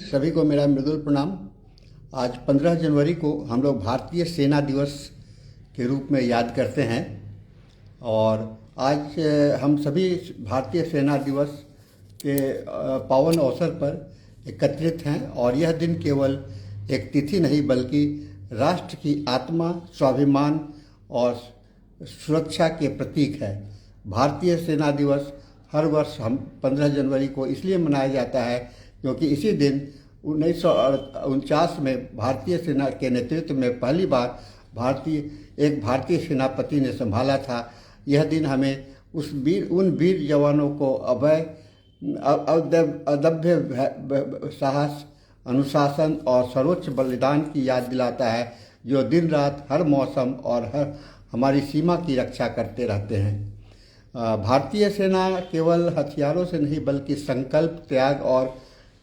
सभी को मेरा मृदुल प्रणाम। आज 15 जनवरी को हम लोग भारतीय सेना दिवस के रूप में याद करते हैं और आज हम सभी भारतीय सेना दिवस के पावन अवसर पर एकत्रित हैं और यह दिन केवल एक तिथि नहीं बल्कि राष्ट्र की आत्मा, स्वाभिमान और सुरक्षा के प्रतीक है। भारतीय सेना दिवस हर वर्ष हम 15 जनवरी को इसलिए मनाया जाता है क्योंकि इसी दिन 1949 में भारतीय सेना के नेतृत्व में पहली बार एक भारतीय सेनापति ने संभाला था। यह दिन हमें उन वीर जवानों को अदम्य साहस, अनुशासन और सर्वोच्च बलिदान की याद दिलाता है, जो दिन रात हर मौसम और हमारी सीमा की रक्षा करते रहते हैं। भारतीय सेना केवल हथियारों से नहीं बल्कि संकल्प, त्याग और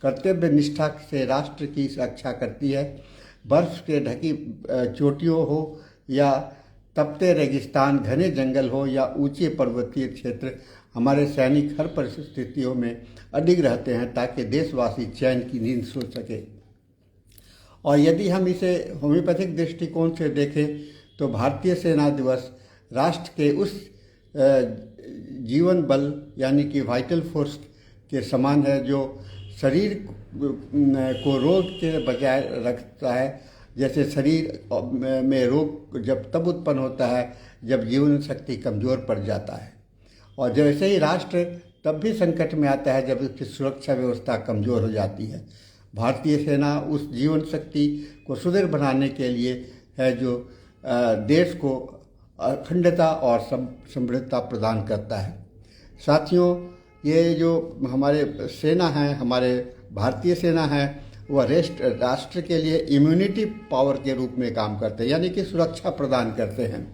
कर्तव्य निष्ठा से राष्ट्र की रक्षा करती है। बर्फ के ढकी चोटियों हो या तपते रेगिस्तान, घने जंगल हो या ऊंचे पर्वतीय क्षेत्र, हमारे सैनिक हर परिस्थितियों में अडिग रहते हैं ताकि देशवासी चैन की नींद सो सके। और यदि हम इसे होम्योपैथिक दृष्टिकोण से देखें तो भारतीय सेना दिवस राष्ट्र के उस जीवन बल यानी कि वाइटल फोर्स के समान है जो शरीर को रोग के बजाय रखता है। जैसे शरीर में रोग जब तब उत्पन्न होता है जब जीवन शक्ति कमज़ोर पड़ जाता है, और जैसे ही राष्ट्र तब भी संकट में आता है जब उसकी सुरक्षा व्यवस्था कमज़ोर हो जाती है। भारतीय सेना उस जीवन शक्ति को सुदृढ़ बनाने के लिए है जो देश को अखंडता और समृद्धता प्रदान करता है। साथियों, ये जो हमारे सेना है, हमारे भारतीय सेना है, वह राष्ट्र के लिए इम्यूनिटी पावर के रूप में काम करते हैं, यानी कि सुरक्षा प्रदान करते हैं।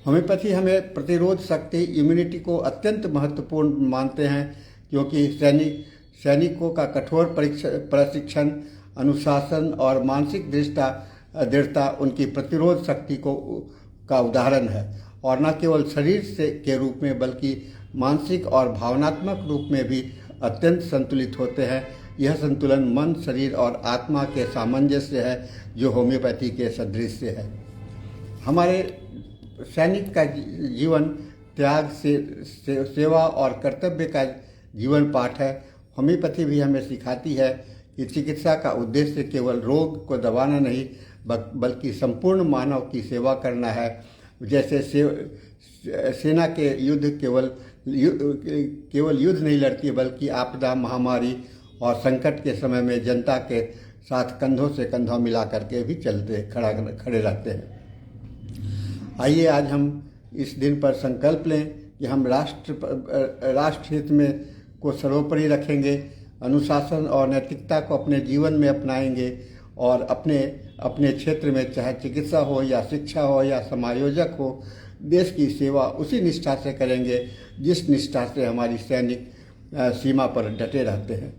होम्योपैथी हमें प्रतिरोध शक्ति, इम्यूनिटी को अत्यंत महत्वपूर्ण मानते हैं क्योंकि सैनिकों का कठोर प्रशिक्षण, अनुशासन और मानसिक दृढ़ता उनकी प्रतिरोध शक्ति का उदाहरण है, और न केवल शरीर के रूप में बल्कि मानसिक और भावनात्मक रूप में भी अत्यंत संतुलित होते हैं। यह संतुलन मन, शरीर और आत्मा के सामंजस्य है जो होम्योपैथी के सदृश्य है। हमारे सैनिक का जीवन त्याग से सेवा और कर्तव्य का जीवन पाठ है। होम्योपैथी भी हमें सिखाती है कि चिकित्सा का उद्देश्य केवल रोग को दबाना नहीं बल्कि संपूर्ण मानव की सेवा करना है। जैसे सेना के युद्ध केवल युद्ध नहीं लड़ती बल्कि आपदा, महामारी और संकट के समय में जनता के साथ कंधों से कंधा मिला करके भी खड़े रहते हैं। आइए आज हम इस दिन पर संकल्प लें कि हम राष्ट्र हित में को सर्वोपरि रखेंगे, अनुशासन और नैतिकता को अपने जीवन में अपनाएंगे और अपने क्षेत्र में चाहे चिकित्सा हो या शिक्षा हो या समायोजक हो, देश की सेवा उसी निष्ठा से करेंगे जिस निष्ठा से हमारी सैनिक सीमा पर डटे रहते हैं।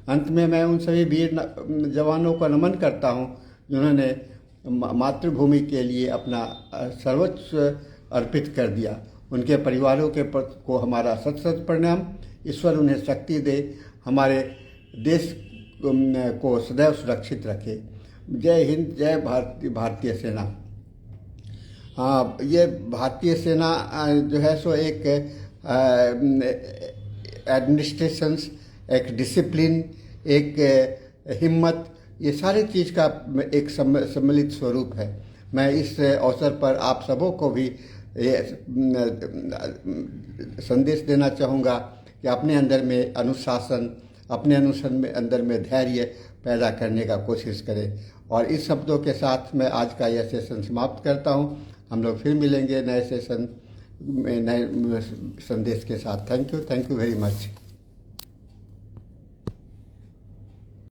अंत में मैं उन सभी वीर जवानों को नमन करता हूं जिन्होंने मातृभूमि के लिए अपना सर्वोच्च अर्पित कर दिया। उनके परिवारों को हमारा सत प्रणाम। ईश्वर उन्हें शक्ति दे, हमारे देश को सदैव सुरक्षित रखे। जय हिंद, जय भारतीय सेना। हाँ, ये भारतीय सेना जो है सो एक एडमिनिस्ट्रेशंस, एक डिसिप्लिन, एक हिम्मत, ये सारी चीज़ का एक सम्मिलित स्वरूप है। मैं इस अवसर पर आप सबों को भी संदेश देना चाहूँगा कि अपने अंदर में अनुशासन, अपने अंदर में धैर्य पैदा करने का कोशिश करें। और इस शब्दों के साथ मैं आज का यह सेशन समाप्त करता हूँ। हम लोग फिर मिलेंगे नए सेशन में नए संदेश के साथ। Thank you very much.